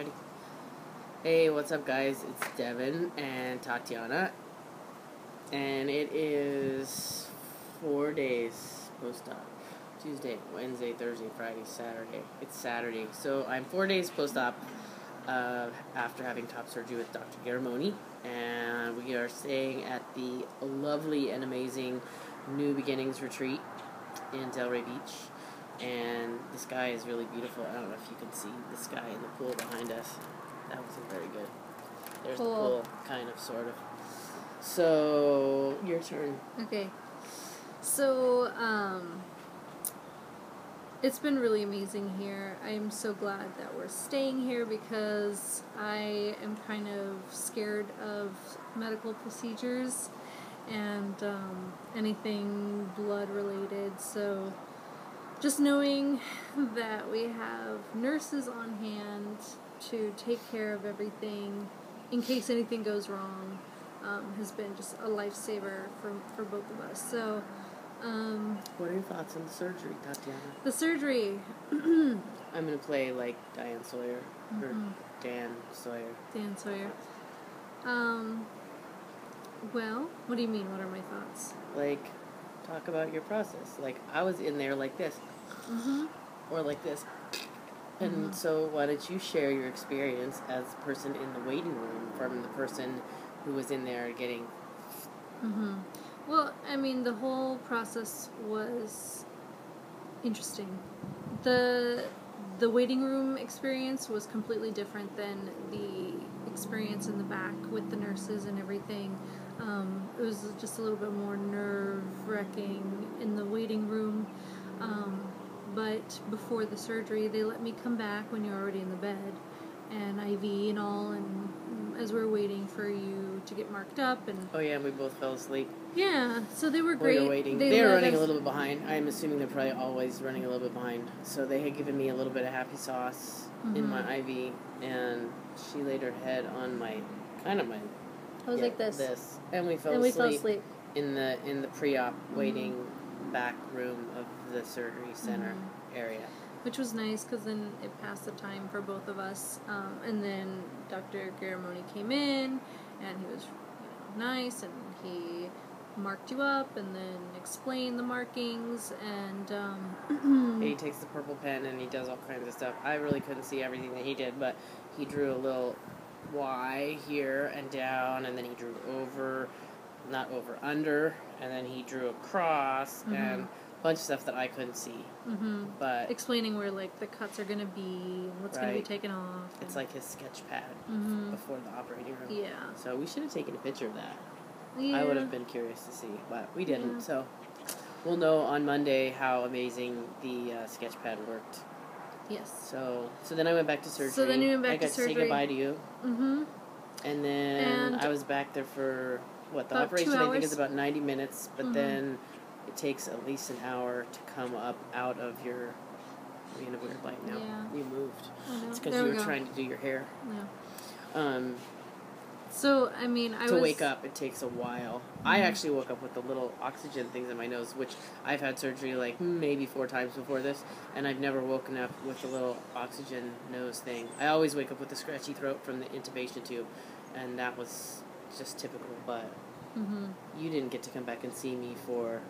Ready? Hey, what's up, guys? It's Devon and Tatiana, and it is 4 days post-op. Tuesday, Wednesday, Thursday, Friday, Saturday. It's Saturday. So I'm 4 days post-op after having top surgery with Dr. Garramone, and we are staying at the lovely and amazing New Beginnings Retreat in Delray Beach. And the sky is really beautiful. I don't know if you can see the sky in the pool behind us. That wasn't very good. There's the pool, kind of, sort of. So, your turn. Okay. So, it's been really amazing here. I'm so glad that we're staying here because I am kind of scared of medical procedures and anything blood related. So, just knowing that we have nurses on hand to take care of everything in case anything goes wrong has been just a lifesaver for both of us. So, what are your thoughts on the surgery, Tatiana? The surgery. I'm going to play like Diane Sawyer, or Dan Sawyer. Dan Sawyer. Well, what do you mean, what are my thoughts? Like, talk about your process. Like, I was in there like this. Or like this. And so why don't you share your experience as a person in the waiting room from the person who was in there getting... Well, I mean, the whole process was interesting. The waiting room experience was completely different than the experience in the back with the nurses and everything. It was just a little bit more nerve-wracking in the waiting room. But before the surgery, they let me come back when you're already in the bed, and IV and all, and as we're waiting for you to get marked up. And oh yeah, we both fell asleep. Yeah, so they were great. We were waiting. They were running a little bit behind. I'm assuming they're probably always running a little bit behind. So they had given me a little bit of happy sauce in my IV, and she laid her head on my, I was like this. And we fell asleep in the pre-op waiting back room of the surgery center area. Which was nice because then it passed the time for both of us. And then Dr. Garramone came in, and he was nice, and he marked you up and then explained the markings, and he takes the purple pen and he does all kinds of stuff. I really couldn't see everything that he did, but he drew a little Y here and down, and then he drew over, not over, under, and then he drew across, and a bunch of stuff that I couldn't see. But explaining where, like, the cuts are going to be, and what's going to be taken off. It's like his sketch pad before the operating room. Yeah. So we should have taken a picture of that. Yeah. I would have been curious to see, but we didn't. So we'll know on Monday how amazing the sketch pad worked. Yes. So then I went back to surgery. So then you went back to surgery. I got to say goodbye to you. And then I was back there for, the operation I think is about 90 minutes, but then it takes at least an hour to come up out of your... Are you in a weird light now? Yeah. You moved. Oh, no. It's because you were trying to do your hair. Yeah. So, I mean, to wake up, it takes a while. I actually woke up with the little oxygen things in my nose, which I've had surgery like maybe 4 times before this, and I've never woken up with the little oxygen nose thing. I always wake up with a scratchy throat from the intubation tube, and that was just typical, but you didn't get to come back and see me for...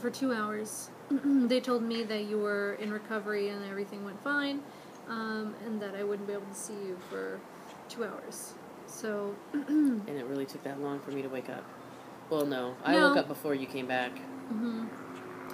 For 2 hours. They told me that you were in recovery and everything went fine, and that I wouldn't be able to see you for 2 hours. So... And it really took that long for me to wake up. Well, no. I woke up before you came back.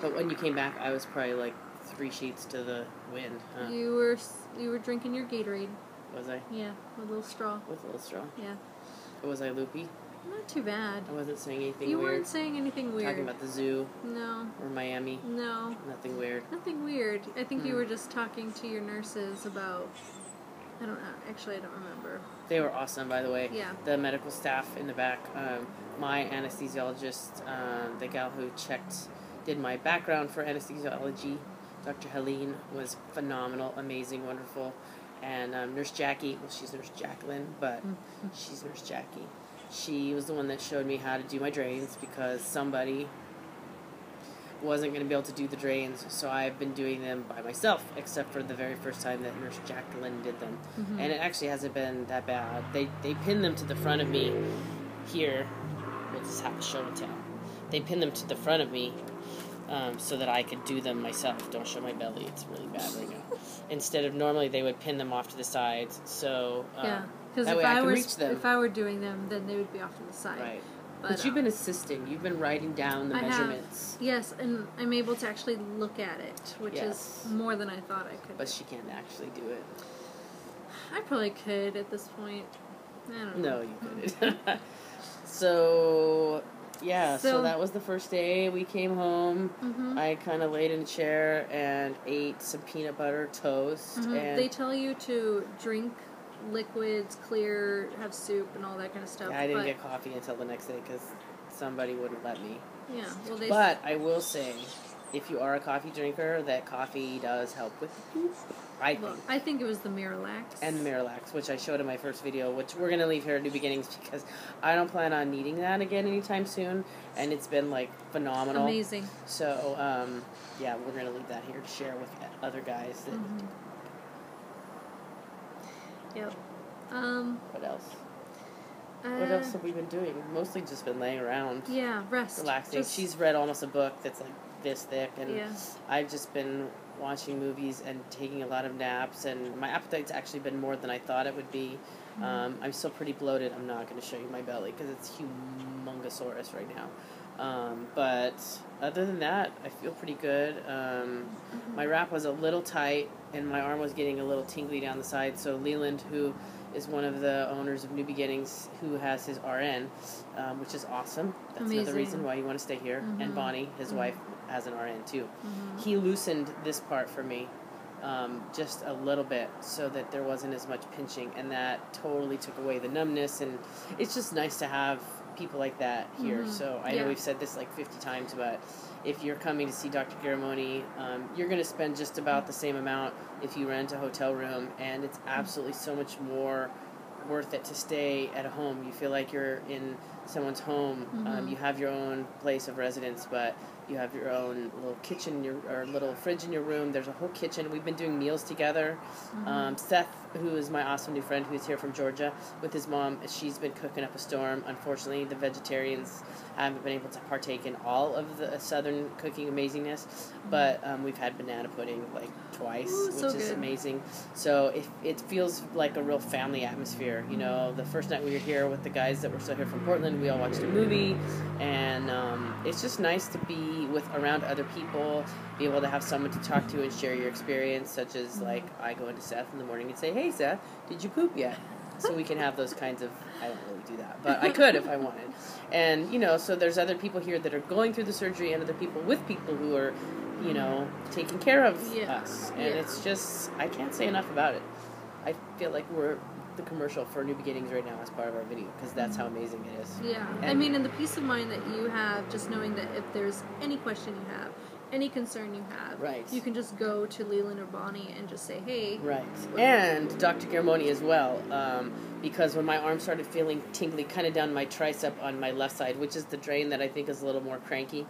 But when you came back, I was probably like 3 sheets to the wind. Huh? You were drinking your Gatorade. Was I? Yeah, with a little straw. With a little straw? Yeah. Was I loopy? Not too bad. I wasn't saying anything weird. You weren't saying anything weird. Talking about the zoo? No. Or Miami? No. Nothing weird? Nothing weird. I think you were just talking to your nurses about... I don't know. Actually, I don't remember. They were awesome, by the way. Yeah. The medical staff in the back. My anesthesiologist, the gal who did my background for anesthesiology, Dr. Helene, was phenomenal, amazing, wonderful. And Nurse Jackie, well, she's Nurse Jacqueline, but she's Nurse Jackie. She was the one that showed me how to do my drains because somebody wasn't going to be able to do the drains, so I've been doing them by myself, except for the very first time that Nurse Jacqueline did them. Mm-hmm. And it actually hasn't been that bad. They pinned them to the front of me here. We'll just have to show and tell. They pinned them to the front of me so that I could do them myself. Don't show my belly. It's really bad right now. Instead of normally they would pin them off to the sides. So yeah, because that way I can reach them. If I were doing them, then they would be off to the side. Right. But you've been assisting. You've been writing down the measurements. Yes, and I'm able to actually look at it, which is more than I thought I could. But she can't actually do it. I probably could at this point. I don't know. No, you couldn't. So that was the first day. We came home. Mm-hmm. I kind of laid in a chair and ate some peanut butter toast. Mm-hmm. And they tell you to drink liquids, clear, have soup, and all that kind of stuff. Yeah, I didn't get coffee until the next day because somebody wouldn't let me. Yeah, well, but I will say, if you are a coffee drinker, that coffee does help with the poop. I think it was the Miralax. And the Miralax, which I showed in my first video, which we're going to leave here at New Beginnings because I don't plan on needing that again anytime soon, and it's been, phenomenal. Amazing. So, we're going to leave that here to share with other guys. That mm-hmm. Yep. What else? What else have we been doing? Mostly just been laying around. Yeah, rest. Relaxing. She's read almost a book that's this thick, and I've just been watching movies and taking a lot of naps, and my appetite's actually been more than I thought it would be. Mm-hmm. I'm still pretty bloated. I'm not going to show you my belly because it's humongosaurus right now. But other than that, I feel pretty good. My wrap was a little tight, and my arm was getting a little tingly down the side. So Leland, who is one of the owners of New Beginnings, who has his RN, which is awesome. That's Amazing. Another reason why you want to stay here. Mm-hmm. And Bonnie, his wife, has an RN too. Mm-hmm. He loosened this part for me just a little bit so that there wasn't as much pinching, and that totally took away the numbness, and it's just nice to have people like that here. Mm-hmm. So I know we've said this 50 times, but if you're coming to see Dr. Garramone, you're going to spend just about the same amount if you rent a hotel room, and it's absolutely so much more worth it to stay at a home. You feel like you're in someone's home. Mm-hmm. You have your own place of residence, but you have your own little kitchen or little fridge in your room. There's a whole kitchen. We've been doing meals together. Mm-hmm. Seth, who is my awesome new friend who's here from Georgia with his mom, she's been cooking up a storm. Unfortunately, the vegetarians haven't been able to partake in all of the southern cooking amazingness, but we've had banana pudding twice, which is amazing. So it feels like a real family atmosphere. You know, the first night we were here with the guys that were still here from Portland, we all watched a movie, and it's just nice to be around other people, be able to have someone to talk to and share your experience, such as I go into Seth in the morning and say, "Hey Seth, did you poop yet?" So we can have those kinds of, I don't really do that, but I could if I wanted. And, so there's other people here that are going through the surgery and other people with people who are, taking care of us. And it's just, I can't say enough about it. I feel like we're the commercial for New Beginnings right now as part of our video, because that's how amazing it is. Yeah. And the peace of mind that you have, just knowing that if there's any question you have, any concern you have, you can just go to Leland or Bonnie and just say, hey. Right. And Dr. Garramone as well, because when my arm started feeling tingly kind of down my tricep on my left side, which is the drain that I think is a little more cranky,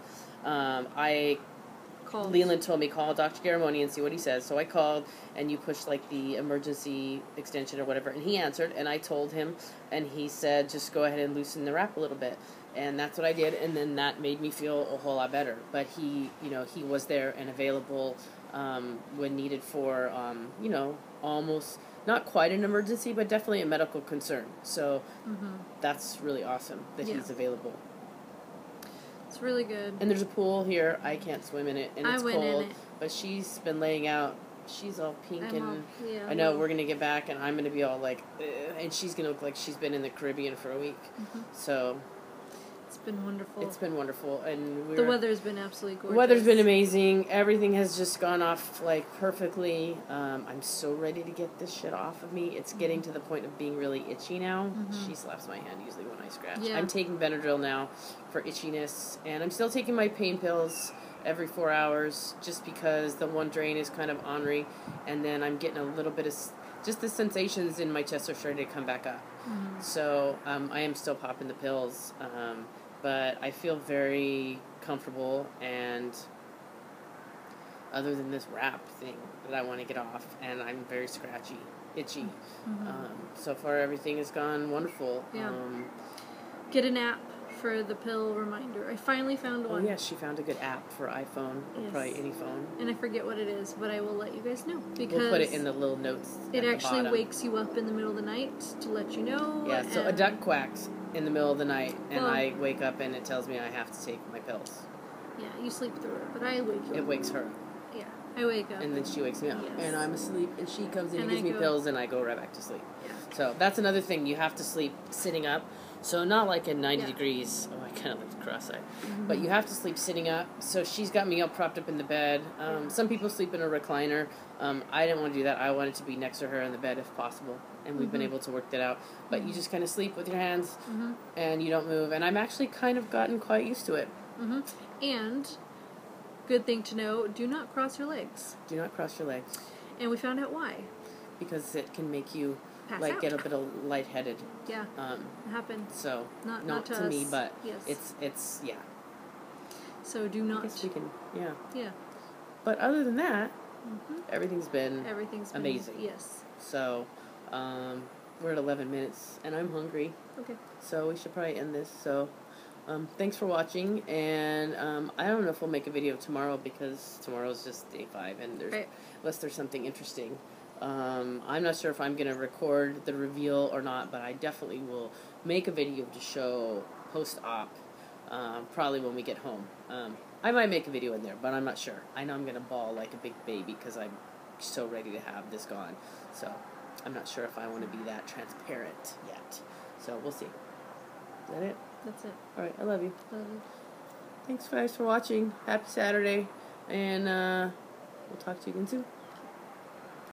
Leland told me, call Dr. Garramone and see what he says. So I called, and you pushed the emergency extension or whatever, and he answered, and I told him, and he said, just go ahead and loosen the wrap a little bit. And that's what I did, and then that made me feel a whole lot better. But he was there and available when needed for, almost not quite an emergency, but definitely a medical concern. So that's really awesome that he's available. It's really good. And there's a pool here. I can't swim in it, and it's cold. In it. But she's been laying out. She's all pink, I know we're gonna get back, and I'm gonna be all and she's gonna look like she's been in the Caribbean for a week. So it's been wonderful. It's been wonderful, and the weather's been absolutely gorgeous. The weather's been amazing. Everything has just gone off perfectly. I'm so ready to get this shit off of me. It's getting to the point of being really itchy now. She slaps my hand usually when I scratch. Yeah. I'm taking Benadryl now for itchiness, and I'm still taking my pain pills every 4 hours just because the one drain is kind of ornery, and then I'm getting a little bit of just the sensations in my chest are starting to come back up. So I am still popping the pills, but I feel very comfortable, and other than this wrap thing that I want to get off, and I'm very scratchy, itchy. So far, everything has gone wonderful. Yeah. Get an app for the pill reminder. I finally found one. Oh, yes, she found a good app for iPhone, or probably any phone. And I forget what it is, but I will let you guys know. Because we'll put it in the little notes. It actually wakes you up in the middle of the night to let you know. Yeah, so a duck quacks in the middle of the night, and I wake up and it tells me I have to take my pills. Yeah, you sleep through it, but I wake you up. It wakes her up. Yeah, I wake up. And then she wakes me up. Yes. And I'm asleep, and she comes in and gives me pills, and I go right back to sleep. Yeah. So that's another thing. You have to sleep sitting up. So not like at 90 degrees. Oh, I kind of like cross-eyed. But you have to sleep sitting up. So she's got me up, propped up in the bed. Some people sleep in a recliner. I didn't want to do that. I wanted to be next to her in the bed if possible. And we've been able to work that out. But you just kind of sleep with your hands, and you don't move. And I'm actually kind of gotten quite used to it. And, good thing to know, do not cross your legs. Do not cross your legs. And we found out why. Because it can make you... Pass out. Get a bit lightheaded. Yeah, it happens. So not to me, but yes. it's yeah. So do not. I guess we can, yeah. Yeah. But other than that, everything's been amazing. Yes. So, we're at 11 minutes, and I'm hungry. Okay. So we should probably end this. So, thanks for watching, and I don't know if we'll make a video tomorrow because tomorrow's just day 5, and unless there's something interesting. I'm not sure if I'm going to record the reveal or not, but I definitely will make a video to show post-op, probably when we get home. I might make a video in there, but I'm not sure. I know I'm going to bawl like a big baby because I'm so ready to have this gone. So I'm not sure if I want to be that transparent yet. So we'll see. Is that it? That's it. All right, I love you. Love you. Thanks, guys, for watching. Happy Saturday, and we'll talk to you again soon.